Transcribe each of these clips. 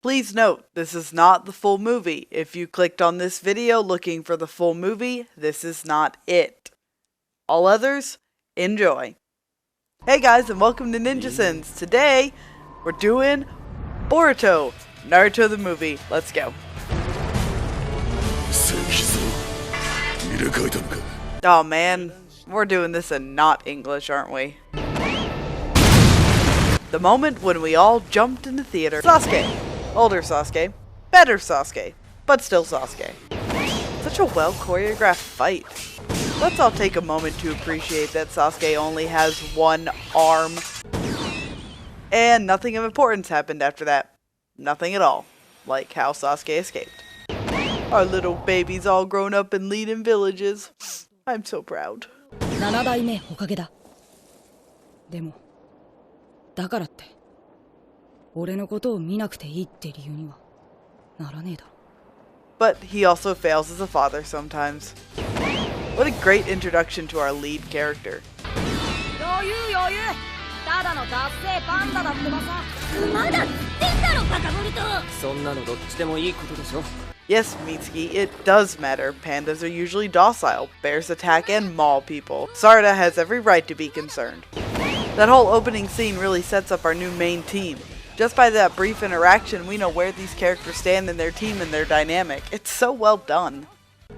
Please note, this is not the full movie. If you clicked on this video looking for the full movie, this is not it. All others, enjoy. Hey guys, and welcome to NinjaSins. Today, we're doing Boruto, Naruto the movie. Let's go. Oh man, we're doing this in not English, aren't we? The moment when we all jumped in the theater. Sasuke. Older Sasuke. Better Sasuke. But still Sasuke. Such a well choreographed fight. Let's all take a moment to appreciate that Sasuke only has one arm. And nothing of importance happened after that. Nothing at all. Like how Sasuke escaped. Our little babies all grown up and leading villages. I'm so proud. 7代目おかげだ。でも、だからって、俺のことを見なくていいって理由にはならねえだろ。But he also fails as a father sometimes. What a great introduction to our lead character. 余裕余裕。ただの脱製パンダだってばさ。まだってんだろバカボルト。そんなのどっちでもいいことでしょ。 Yes, Mitsuki, it does matter. Pandas are usually docile. Bears attack and maul people. Sarada has every right to be concerned. That whole opening scene really sets up our new main team. Just by that brief interaction, we know where these characters stand in their team and their dynamic. It's so well done.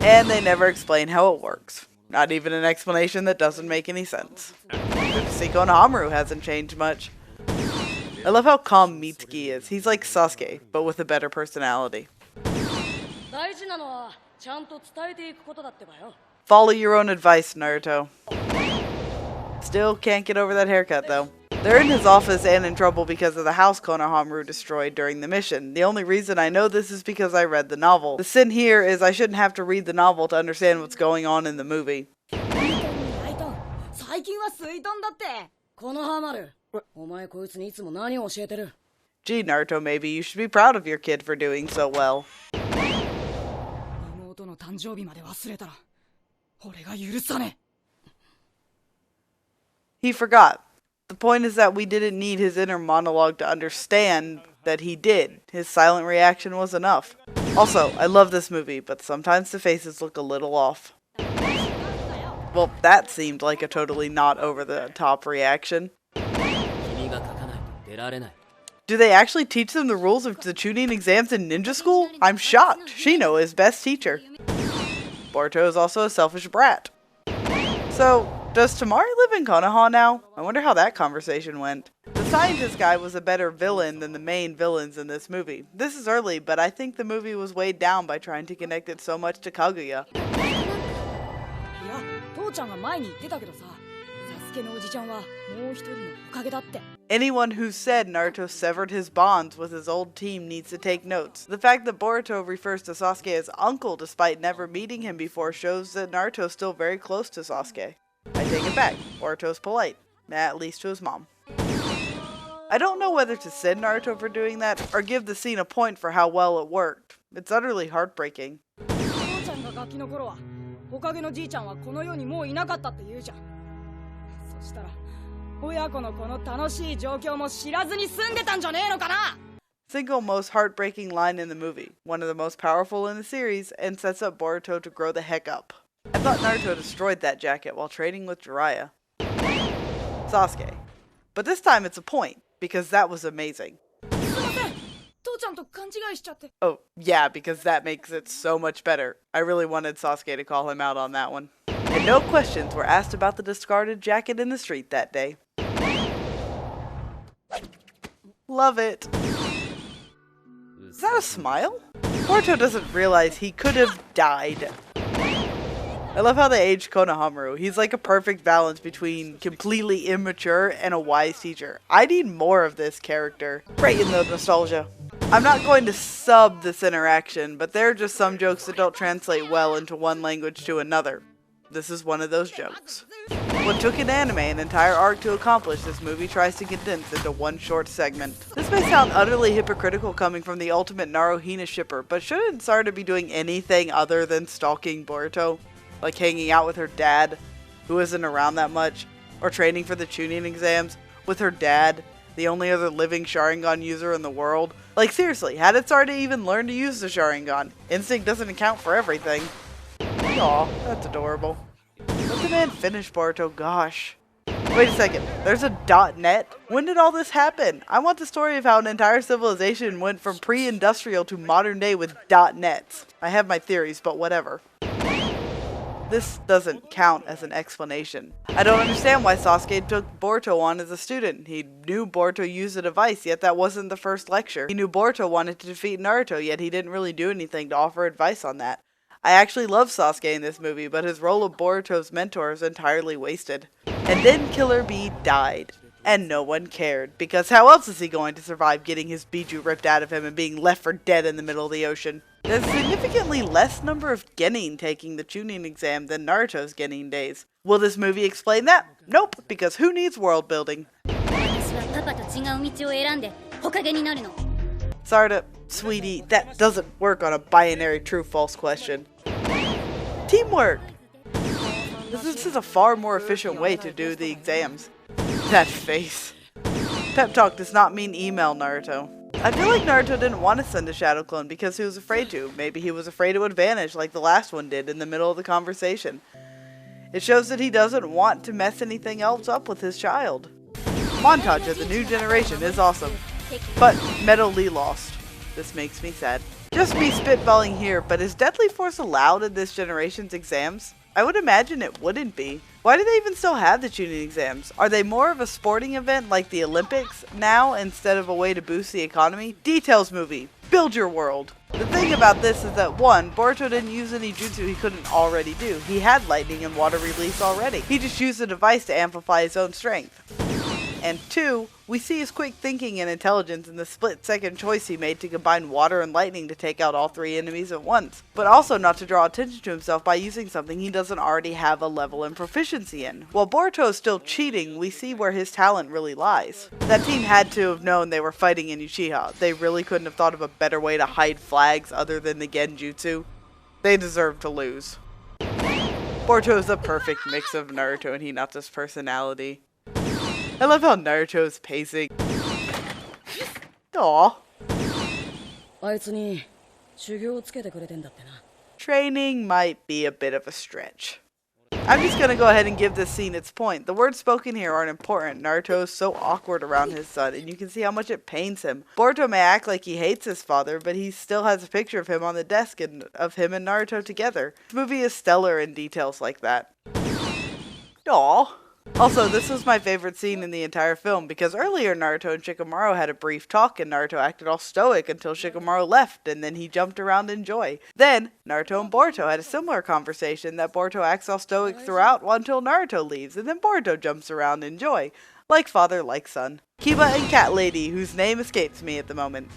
And they never explain how it works. Not even an explanation that doesn't make any sense. Good to see Konohamaru hasn't changed much. I love how calm Mitsuki is. He's like Sasuke, but with a better personality. Follow your own advice, Naruto. Still can't get over that haircut, though. They're in his office and in trouble because of the house Konohamaru destroyed during the mission. The only reason I know this is because I read the novel. The sin here is I shouldn't have to read the novel to understand what's going on in the movie. Gee, Naruto, maybe you should be proud of your kid for doing so well. He forgot. The point is that we didn't need his inner monologue to understand that he did. His silent reaction was enough. Also, I love this movie, but sometimes the faces look a little off. Well, that seemed like a totally not over-the-top reaction. Do they actually teach them the rules of the Chunin exams in ninja school? I'm shocked. Shino is best teacher. Boruto is also a selfish brat. So, does Tamari live in Konoha now? I wonder how that conversation went. The scientist guy was a better villain than the main villains in this movie. This is early, but I think the movie was weighed down by trying to connect it so much to Kaguya. Anyone who said Naruto severed his bonds with his old team needs to take notes. The fact that Boruto refers to Sasuke as uncle despite never meeting him before shows that Naruto's still very close to Sasuke. I take it back. Boruto's polite. At least to his mom. I don't know whether to send Naruto for doing that or give the scene a point for how well it worked. It's utterly heartbreaking. Single most heartbreaking line in the movie, one of the most powerful in the series, and sets up Boruto to grow the heck up. I thought Naruto destroyed that jacket while trading with Jiraiya. Sasuke. But this time it's a point, because that was amazing. Oh, yeah, because that makes it so much better. I really wanted Sasuke to call him out on that one. And no questions were asked about the discarded jacket in the street that day. Love it. Is that a smile? Boruto doesn't realize he could have died. I love how they aged Konohamaru. He's like a perfect balance between completely immature and a wise teacher. I need more of this character. Right in the nostalgia. I'm not going to sub this interaction, but there are just some jokes that don't translate well into one language to another. This is one of those jokes. What took an anime an entire arc to accomplish, this movie tries to condense into one short segment. This may sound utterly hypocritical coming from the ultimate Naruhina shipper, but shouldn't Sarada be doing anything other than stalking Boruto? Like hanging out with her dad, who isn't around that much, or training for the Chunin exams with her dad, the only other living Sharingan user in the world, Like seriously, had it started to even learn to use the Sharingan? Instinct doesn't account for everything. Aw, that's adorable. Let the man finish, Boruto, gosh. Wait a second, there's a .net? When did all this happen? I want the story of how an entire civilization went from pre-industrial to modern day with .nets. I have my theories, but whatever. This doesn't count as an explanation. I don't understand why Sasuke took Boruto on as a student. He knew Boruto used a device, yet that wasn't the first lecture. He knew Boruto wanted to defeat Naruto, yet he didn't really do anything to offer advice on that. I actually love Sasuke in this movie, but his role of Boruto's mentor is entirely wasted. And then Killer Bee died. And no one cared, because how else is he going to survive getting his Biju ripped out of him and being left for dead in the middle of the ocean? There's a significantly less number of genin taking the Chunin exam than Naruto's genin days. Will this movie explain that? Nope, because who needs world building? Sarda, sweetie, that doesn't work on a binary true-false question. Teamwork! This is a far more efficient way to do the exams. That face. Pep talk does not mean email Naruto. I feel like Naruto didn't want to send a Shadow Clone because he was afraid to. Maybe he was afraid it would vanish like the last one did in the middle of the conversation. It shows that he doesn't want to mess anything else up with his child. Montage of the new generation is awesome, but Meadow Lee lost. This makes me sad. Just me spitballing here, but is Deadly Force allowed in this generation's exams? I would imagine it wouldn't be. Why do they even still have the Chunin exams? Are they more of a sporting event like the Olympics now instead of a way to boost the economy? Details movie. Build your world. The thing about this is that 1, Boruto didn't use any jutsu he couldn't already do. He had lightning and water release already. He just used the device to amplify his own strength. And 2, we see his quick thinking and intelligence in the split-second choice he made to combine water and lightning to take out all 3 enemies at once, but also not to draw attention to himself by using something he doesn't already have a level and proficiency in. While Boruto is still cheating, we see where his talent really lies. That team had to have known they were fighting in Uchiha. They really couldn't have thought of a better way to hide flags other than the Genjutsu. They deserve to lose. Boruto is a perfect mix of Naruto and Hinata's personality. I love how Naruto's pacing. Aww. Training might be a bit of a stretch. I'm just gonna go ahead and give this scene its point. The words spoken here aren't important. Naruto is so awkward around his son, and you can see how much it pains him. Boruto may act like he hates his father, but he still has a picture of him on the desk and of him and Naruto together. This movie is stellar in details like that. Aww. Also, this was my favorite scene in the entire film because earlier Naruto and Shikamaru had a brief talk and Naruto acted all stoic until Shikamaru left and then he jumped around in joy. Then, Naruto and Boruto had a similar conversation that Boruto acts all stoic throughout until Naruto leaves and then Boruto jumps around in joy. Like father, like son. Kiba and Cat Lady, whose name escapes me at the moment.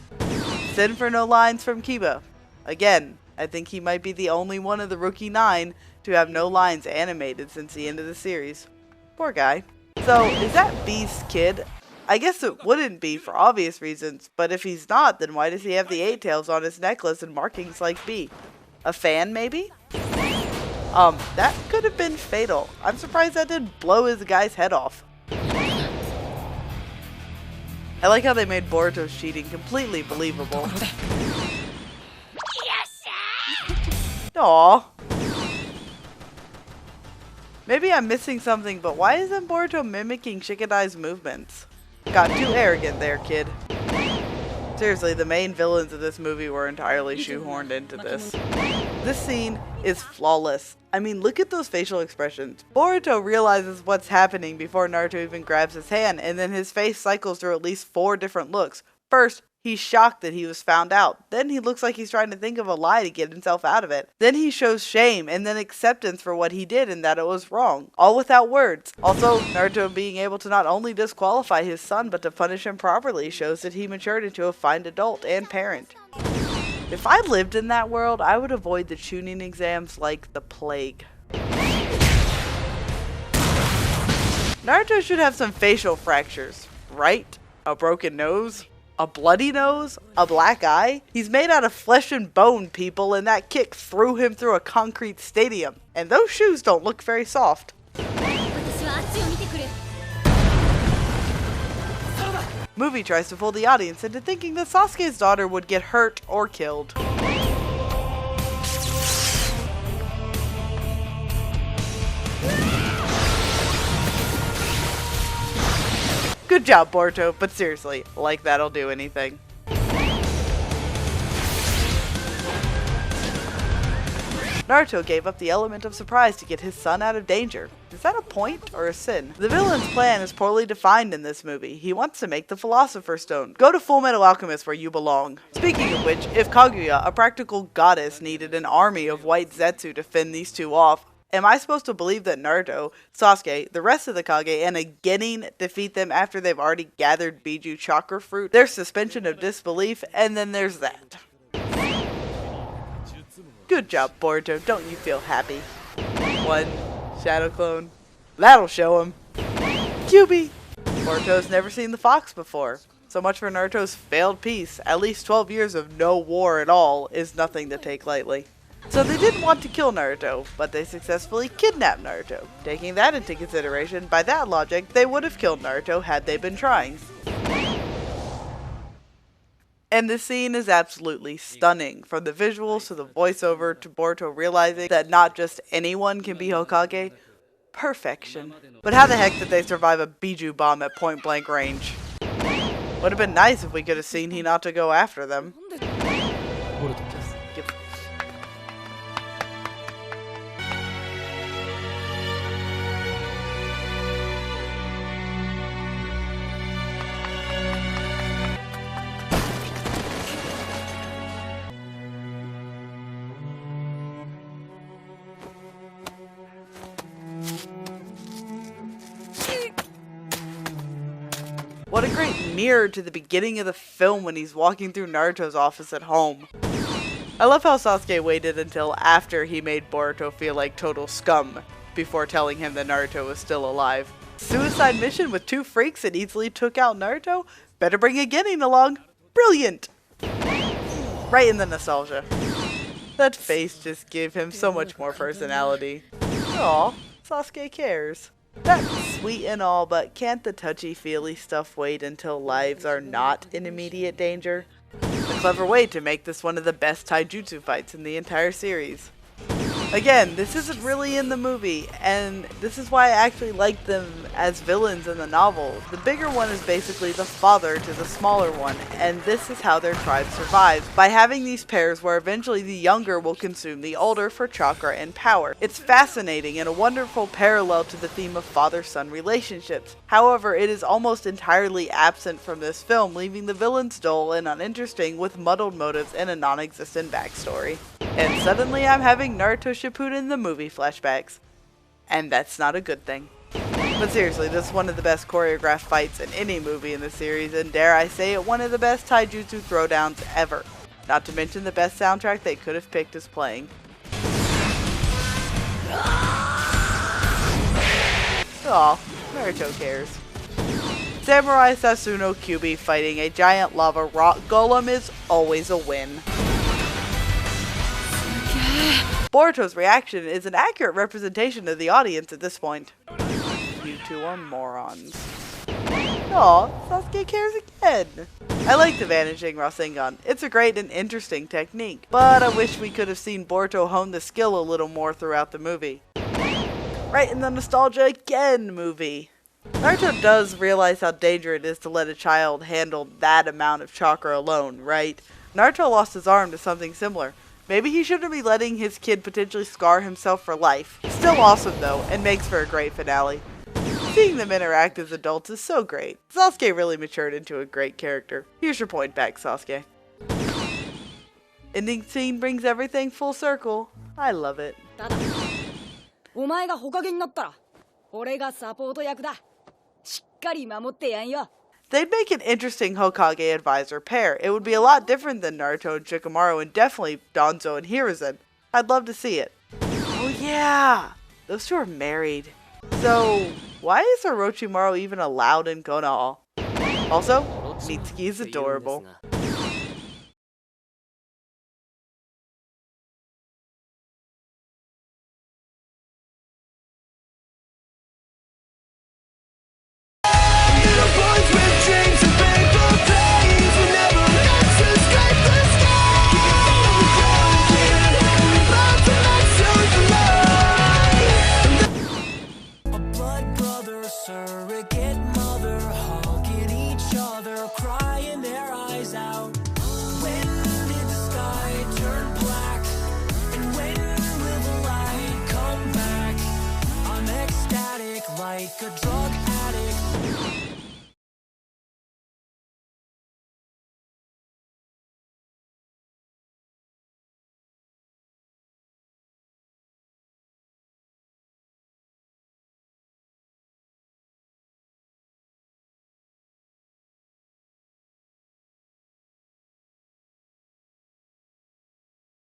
Send for no lines from Kiba. Again, I think he might be the only one of the Rookie 9 to have no lines animated since the end of the series. Poor guy. So, is that B's kid? I guess it wouldn't be for obvious reasons, but if he's not, then why does he have the 8 tails on his necklace and markings like B? A fan, maybe? That could have been fatal. I'm surprised that didn't blow his guy's head off. I like how they made Boruto's cheating completely believable. Aww. Maybe I'm missing something, but why isn't Boruto mimicking Shikadai's movements? Got too arrogant there, kid. Seriously, the main villains of this movie were entirely shoehorned into this. This scene is flawless. I mean, look at those facial expressions. Boruto realizes what's happening before Naruto even grabs his hand, and then his face cycles through at least 4 different looks. First, he's shocked that he was found out. Then he looks like he's trying to think of a lie to get himself out of it. Then he shows shame and then acceptance for what he did and that it was wrong. All without words. Also, Naruto being able to not only disqualify his son but to punish him properly shows that he matured into a fine adult and parent. If I lived in that world, I would avoid the Chunin exams like the plague. Naruto should have some facial fractures, right? A broken nose? A bloody nose? A black eye? He's made out of flesh and bone, people, and that kick threw him through a concrete stadium. And those shoes don't look very soft. Movie tries to fool the audience into thinking that Sasuke's daughter would get hurt or killed. Good job, Boruto, but seriously, like that'll do anything. Naruto gave up the element of surprise to get his son out of danger. Is that a point or a sin? The villain's plan is poorly defined in this movie. He wants to make the Philosopher's Stone. Go to Full Metal Alchemist where you belong. Speaking of which, if Kaguya, a practical goddess, needed an army of white Zetsu to fend these two off, am I supposed to believe that Naruto, Sasuke, the rest of the Kage, and a Genin defeat them after they've already gathered Biju chakra fruit? There's suspension of disbelief, and then there's that. Good job, Boruto. Don't you feel happy? One shadow clone. That'll show him. QB! Boruto's never seen the fox before. So much for Naruto's failed peace. At least 12 years of no war at all is nothing to take lightly. So they didn't want to kill Naruto, but they successfully kidnapped Naruto. Taking that into consideration, by that logic, they would have killed Naruto had they been trying. And this scene is absolutely stunning, from the visuals to the voiceover to Boruto realizing that not just anyone can be Hokage. Perfection. But how the heck did they survive a Biju bomb at point blank range? Would have been nice if we could have seen Hinata go after them. Just give... What a great mirror to the beginning of the film when he's walking through Naruto's office at home. I love how Sasuke waited until after he made Boruto feel like total scum before telling him that Naruto was still alive. Suicide mission with 2 freaks and easily took out Naruto? Better bring a Genin along. Brilliant! Right in the nostalgia. That face just gave him so much more personality. Aw, Sasuke cares. That's sweet and all, but can't the touchy-feely stuff wait until lives are not in immediate danger? A clever way to make this one of the best taijutsu fights in the entire series. Again, this isn't really in the movie, and this is why I actually like them as villains in the novel. The bigger one is basically the father to the smaller one, and this is how their tribe survives, by having these pairs where eventually the younger will consume the older for chakra and power. It's fascinating and a wonderful parallel to the theme of father-son relationships. However, it is almost entirely absent from this film, leaving the villains dull and uninteresting with muddled motives and a non-existent backstory. And suddenly I'm having Naruto Shippuden the movie flashbacks. And that's not a good thing. But seriously, this is one of the best choreographed fights in any movie in the series, and dare I say it, one of the best taijutsu throwdowns ever. Not to mention the best soundtrack they could have picked as playing. Aw, Naruto cares. Samurai Sasuno Kyuubi fighting a giant lava rock golem is always a win. Boruto's reaction is an accurate representation of the audience at this point. You two are morons. Aw, Sasuke cares again. I like the Vanishing Rasengan. It's a great and interesting technique, but I wish we could have seen Boruto hone the skill a little more throughout the movie. Right in the nostalgia again movie. Naruto does realize how dangerous it is to let a child handle that amount of chakra alone, right? Naruto lost his arm to something similar. Maybe he shouldn't be letting his kid potentially scar himself for life. Still awesome though, and makes for a great finale. Seeing them interact as adults is so great. Sasuke really matured into a great character. Here's your point back, Sasuke. Ending scene brings everything full circle. I love it. They'd make an interesting Hokage advisor pair. It would be a lot different than Naruto and Shikamaru, and definitely Danzo and Hiruzen. I'd love to see it. Oh yeah! Those two are married. So, why is Orochimaru even allowed in Konoha? Also, Mitsuki is adorable. Boys with dreams of big a drug.